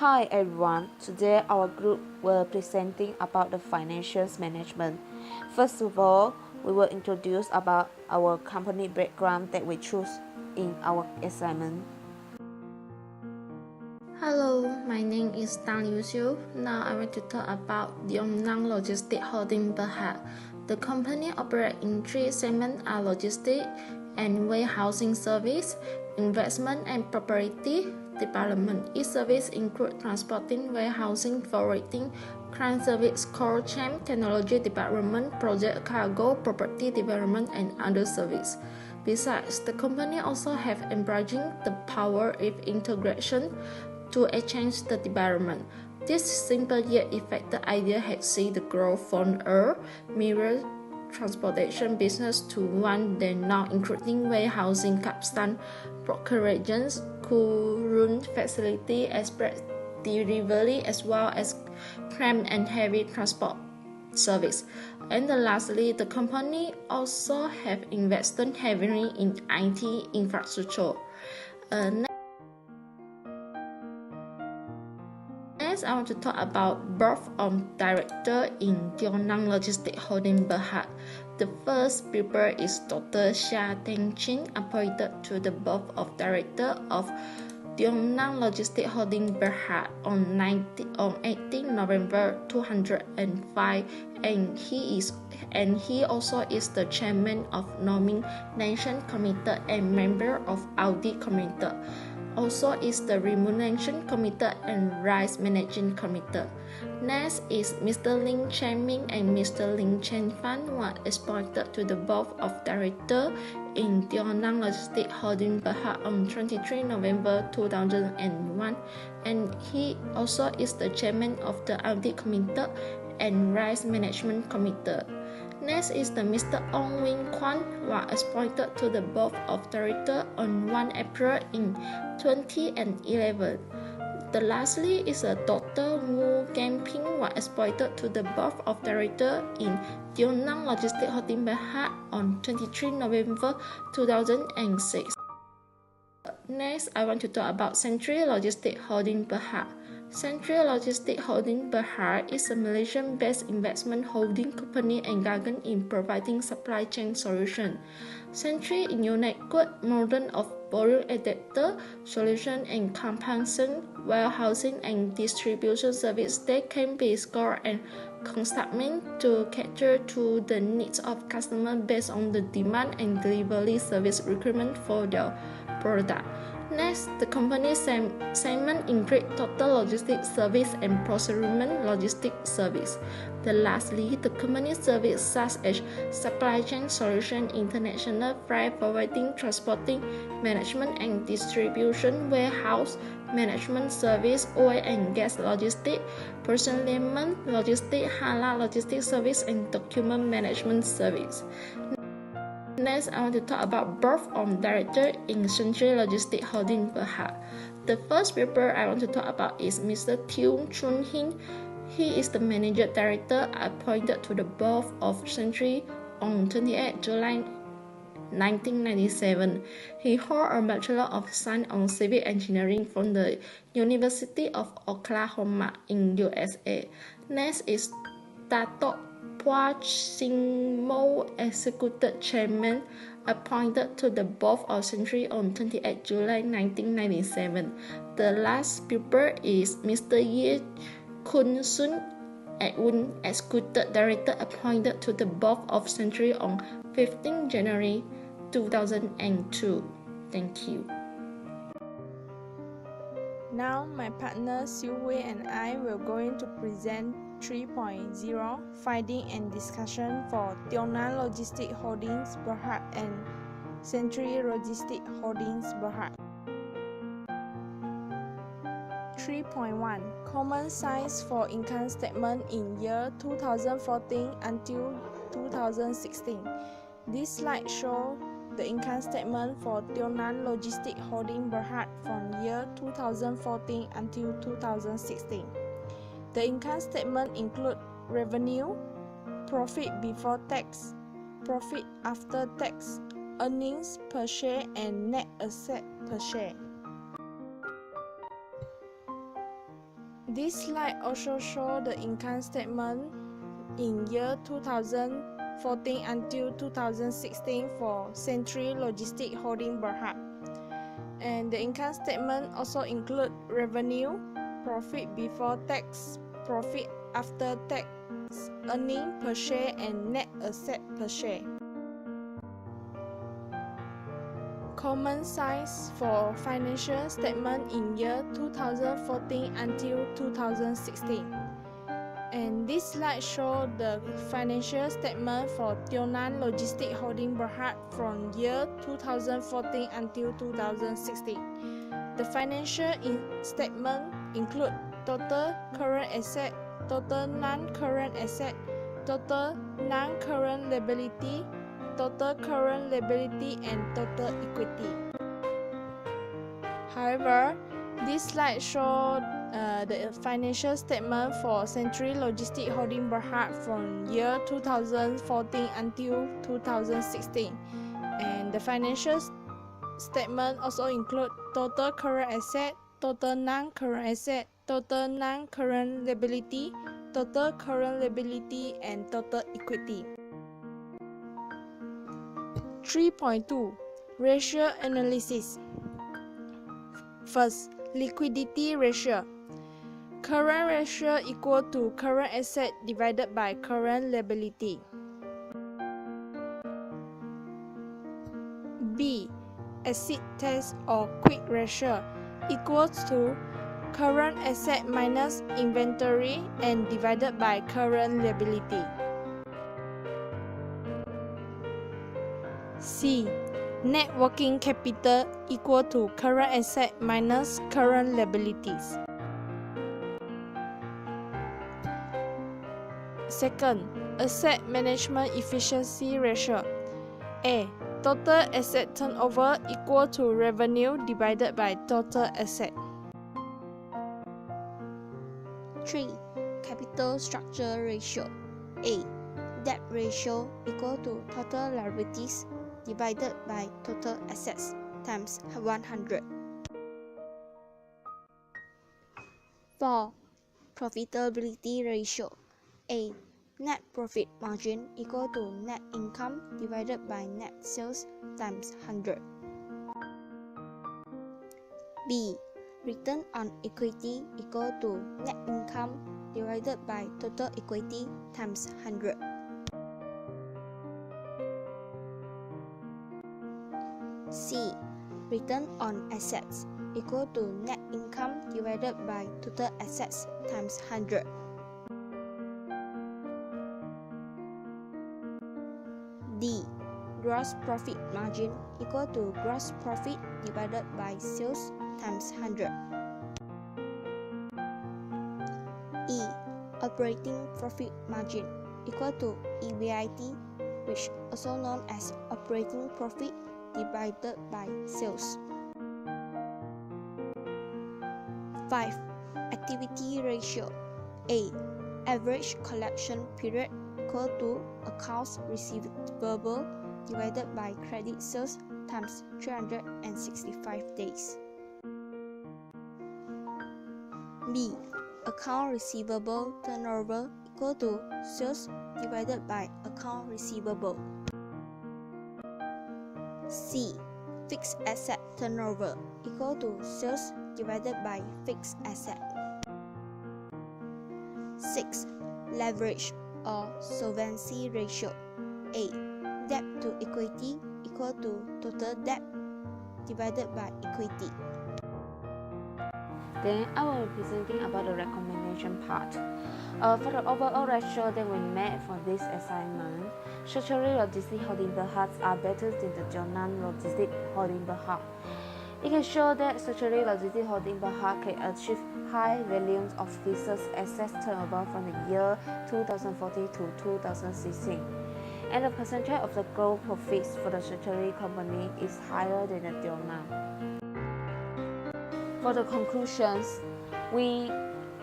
Hi everyone, today our group will presenting about the financial management. First of all, we will introduce about our company background that we choose in our assignment. Hello, my name is Tang Liu. Now I want to talk about TIONG Logistics Holding BERHAD. The company operates in three segments: logistics and warehousing service, investment and property development. Each service includes transporting, warehousing, forwarding, client service, cold chain, technology development, project cargo, property development, and other services. Besides, the company also has embracing the power of integration to exchange the development. This simple yet effective idea has seen the growth from a mere transportation business to one that now including warehousing, capstan, brokerages, current facility, express delivery, as well as cram and heavy transport service. And lastly, the company also have invested heavily in IT infrastructure. Next, I want to talk about board of directors in TIONG Logistics Holding BERHAD. The first member is Dr. Xia Tengqing, appointed to the board of directors of TIONG Logistics Holding BERHAD on 18 November 2005, and he also is the chairman of Nomination Committee and member of Audit Committee. Also is the Remuneration Committee and Risk Management Committee. Next is Mr. Lin Chen-ming and Mr. Lin Chen-fan were appointed to the board of directors in TIONG Logistics Holding BERHAD on 23 November 2001, and he also is the chairman of the Audit Committee and Risk Management Committee. Next is the Mr. Ong Wing Kwan was appointed to the board of directors on 1 April in 2011. The lastly is a Dr. Wu Genping was appointed to the board of directors in TIONG Logistics Holding BERHAD on 23 November 2006. Next, I want to talk about Century Logistics Holding BERHAD. Century Logistics Holding BERHAD is a Malaysian-based investment holding company engaged in providing supply chain solutions. Century is unique model of volume adapter solution and comparison, warehousing and distribution service that can be scaled and customized to cater to the needs of customers based on the demand and delivery service requirement for their product. Next, the company segment include total logistics service and procurement logistics service. Lastly, the company service such as supply chain solution, international freight forwarding, transporting, management and distribution, warehouse management service, oil and gas logistics, procurement logistics, halal logistics service, and document management service. Next, I want to talk about board of directors in Century Logistics Holding BERHAD. The first member I want to talk about is Mr. Teo Chun Hin. He is the Managing Director appointed to the board of Century on 28 July 1997. He holds a Bachelor of Science in Civil Engineering from the University of Oklahoma in USA. Next is Dato' Phua Sin Mo, Executive Chairman, appointed to the board of Century on 28 July 1997. The last member is Mr. Ye Kun Sun Edwin, Executive Director, appointed to the board of Century on 15 January 2002. Thank you. Now, my partner Siu Hui and I will going to present 3.0 Finding and Discussion for TIONG Logistics Holdings BERHAD and Century Logistics Holdings BERHAD. 3.1 Common Size for Income Statement in year 2014 until 2016. This slide shows the income statement for TIONG Logistics Holding BERHAD from year 2014 until 2016. The income statement includes revenue, profit before tax, profit after tax, earnings per share, and net asset per share. This slide also shows the income statement in year 2014 until 2016 for Century Logistics Holding Berhad. And the income statement also include revenue, profit before tax, profit after tax, earning per share, and net asset per share. Common size for financial statement in year 2014 until 2016. And this slide shows the financial statement for TIONG Logistics Holding Berhad from year 2014 until 2016. The financial statement include total current asset, total non-current asset, total non-current liability, total current liability, and total equity. However, this slide shows the financial statement for Century Logistics Holding Berhad from year 2014 until 2016. And the financial statement also include total current asset, total non-current asset, total non-current liability, total current liability, and total equity. 3.2 Ratio Analysis. First, liquidity ratio. Current ratio equal to current asset divided by current liability. B. Acid test or quick ratio equals to current asset minus inventory and divided by current liability. C. Net working capital equal to current asset minus current liabilities. Second, asset management efficiency ratio. A. Total asset turnover equal to revenue divided by total asset. 3. Capital structure ratio. A. Debt ratio equal to total liabilities divided by total assets times 100. 4. Profitability ratio. A. Net profit margin equal to net income divided by net sales times 100. B. Return on equity equal to net income divided by total equity times 100. C. Return on assets equal to net income divided by total assets times 100. D. Gross profit margin equal to gross profit divided by sales times 100. E. Operating profit margin equal to EBIT, which also known as operating profit divided by sales. 5. Activity ratio. A. Average collection period equal to accounts receivable divided by credit sales times 365 days. B. Account receivable turnover equal to sales divided by account receivable. C. Fixed asset turnover equal to sales divided by fixed asset. 6. Leverage or solvency ratio. A. Debt to equity equal to total debt divided by equity. Then I will be presenting about the recommendation part. For the overall ratio that we made for this assignment, Century Logistics Holding Berhad are better than the TIONG Logistics Holding Berhad. It can show that Century Logistics Holding Berhad can achieve high volumes of fixed assets turnover from the year 2014 to 2016. And the percentage of the gross profits for the Century company is higher than the TIONG. For the conclusions, we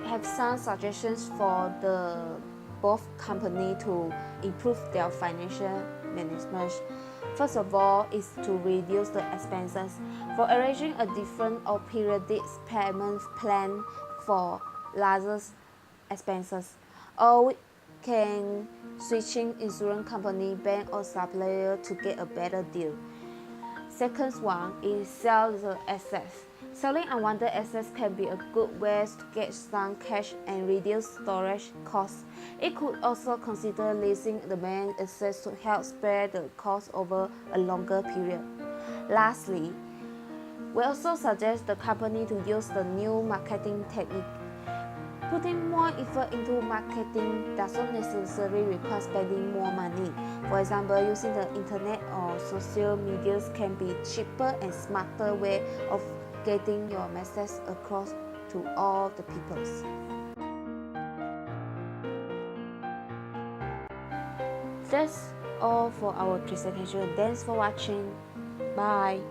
have some suggestions for the both company to improve their financial management. First of all is to reduce the expenses for arranging a different or periodic payment plan for larger expenses, or we can switching insurance company, bank or supplier to get a better deal. Second one is sell the assets. Selling unwanted assets can be a good way to get some cash and reduce storage costs. It could also consider leasing the main assets to help spread the cost over a longer period. Lastly, we also suggest the company to use the new marketing technique. Putting more effort into marketing doesn't necessarily require spending more money. For example, using the internet or social media can be cheaper and smarter way of getting your message across to all the peoples. That's all for our presentation. Thanks for watching. Bye.